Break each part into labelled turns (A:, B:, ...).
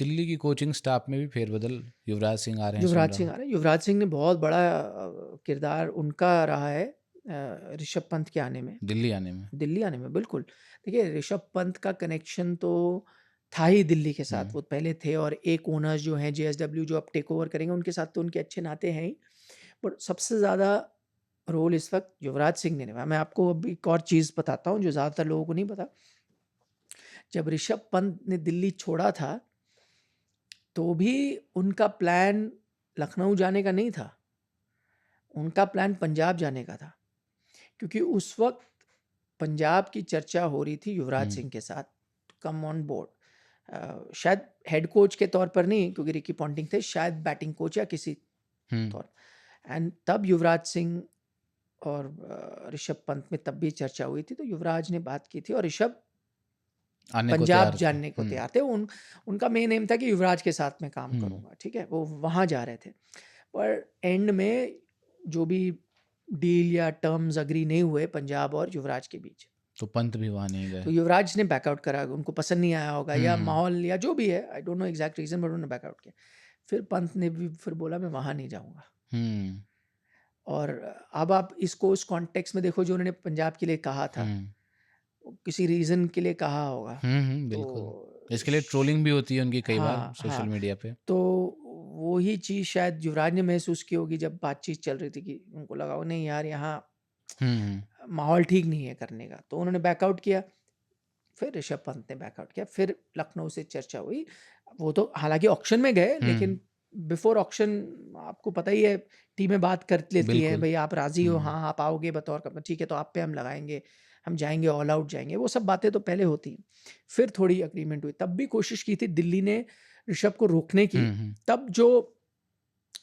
A: दिल्ली की coaching staff में भी फेरबदल, युवराज सिंह आ रहे हैं सुन
B: युवराज
A: रहा
B: सिंह
A: हूँ।
B: आ रहे हैं। युवराज सिंह ने बहुत बड़ा किरदार उनका रहा है ऋषभ पंत के आने में,
A: दिल्ली आने में।
B: दिल्ली आने में, बिल्कुल। देखिए ऋषभ पंत का कनेक्शन तो था ही दिल्ली के साथ, वो पहले थे, और एक ओनर्स जो हैं JSW जो अब टेक ओवर करेंगे उनके साथ तो उनके अच्छे नाते हैं ही, पर सबसे ज़्यादा रोल इस वक्त युवराज सिंह ने निभाया। मैं आपको अभी एक और चीज़ बताता हूँ जो ज़्यादातर लोगों को नहीं पता। जब ऋषभ पंत ने दिल्ली छोड़ा था तो भी उनका प्लान लखनऊ जाने का नहीं था, उनका प्लान पंजाब जाने का था, क्योंकि उस वक्त पंजाब की चर्चा हो रही थी युवराज सिंह के साथ कम ऑन बोर्ड, शायद हेड कोच के तौर पर नहीं, क्योंकि रिकी पॉन्टिंग थे, शायद बैटिंग कोच या किसी तौर। एंड तब युवराज सिंह और ऋषभ पंत में तब भी चर्चा हुई थी, तो युवराज ने बात की थी और ऋषभ
A: आने को
B: पंजाब
A: तैयार थे।
B: जानने को तैयार थे। उनका मेन एम था कि युवराज के साथ में काम करूंगा, ठीक है, वो वहाँ जा रहे थे। पर एंड में जो भी डील या टर्म्स अग्री नहीं हुए पंजाब और युवराज के बीच,
A: तो पंत भी वहाँ नहीं गए।
B: तो युवराज ने बैकआउट करा, उनको पसंद नहीं आया होगा या माहौल या जो भी है, I don't know exact reason, but उन्होंने बैकआउट किया। फिर पंत ने भी फिर बोला मैं वहाँ नहीं जाऊँगा। और अब आप इसको उस कॉन्टेक्स्ट में देखो, जो उन्होंने पंजाब के लिए कहा था, किसी रीजन के लिए कहा होगा।
A: बिल्कुल।
B: तो
A: इसके लिए ट्रोलिंग भी होती है उनकी कई बार
B: हाँ
A: सोशल
B: हाँ,
A: मीडिया पे।
B: तो वही चीज़ शायद युवराज ने महसूस की होगी जब बातचीत चल रही थी, कि उनको लगा हो नहीं यार यहाँ माहौल ठीक नहीं है करने का, तो उन्होंने बैकआउट किया। फिर ऋषभ पंत ने बैकआउट किया, फिर लखनऊ से चर्चा हुई। वो तो हालांकि ऑक्शन में गए, लेकिन बिफोर ऑक्शन आपको पता ही है टीमें बात कर लेती हैं,
A: बिल्कुल।
B: भाई आप राजी हो, हाँ आप आओगे बतौर का, ठीक है तो आप पे हम लगाएंगे, हम जाएंगे, ऑल आउट जाएंगे, वो सब बातें तो पहले होती हैं। फिर थोड़ी अग्रीमेंट हुई, तब भी कोशिश की थी दिल्ली ने ऋषभ को रोकने की। तब जो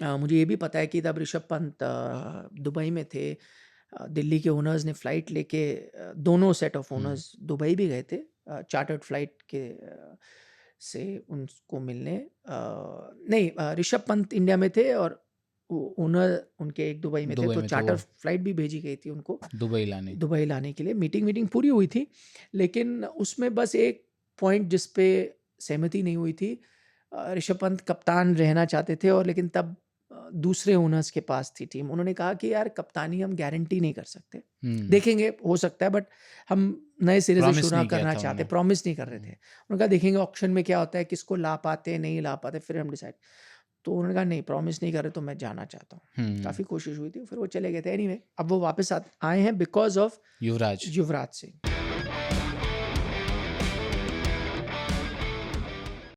B: मुझे ये भी पता है कि तब ऋषभ पंत दुबई में थे, दिल्ली के ओनर्स ने फ्लाइट लेके, दोनों सेट ऑफ ओनर्स दुबई भी गए थे चार्टर्ड फ्लाइट के से उनको मिलने। नहीं, ऋषभ पंत इंडिया में थे और ओनर उनके एक दुबई में थे,
A: दुबई
B: तो
A: में थे
B: चार्टर
A: वो,
B: फ्लाइट भी भेजी गई थी उनको
A: दुबई
B: लाने के लिए। मीटिंग पूरी हुई थी, लेकिन उसमें बस एक पॉइंट जिस पे सहमति नहीं हुई थी, ऋषभ पंत कप्तान रहना चाहते थे, और लेकिन तब दूसरे ओनर्स के पास थी टीम। उन्होंने कहा कि यार कप्तानी हम गारंटी नहीं कर सकते, देखेंगे हो सकता है, बट हम नए सिरे से शुरू करना चाहते, प्रॉमिस नहीं कर रहे थे। उन्होंने कहा देखेंगे ऑक्शन में क्या होता है, किसको ला पाते नहीं ला पाते, फिर हम डिसाइड। तो उन्होंने कहा नहीं, प्रॉमिस नहीं कर रहे, तो मैं जाना चाहता हूँ। काफ़ी कोशिश हुई थी, फिर वो चले गए थे। एनीवे अब वो वापस आए हैं because of
A: Yuvraj.
B: Yuvraj Singh.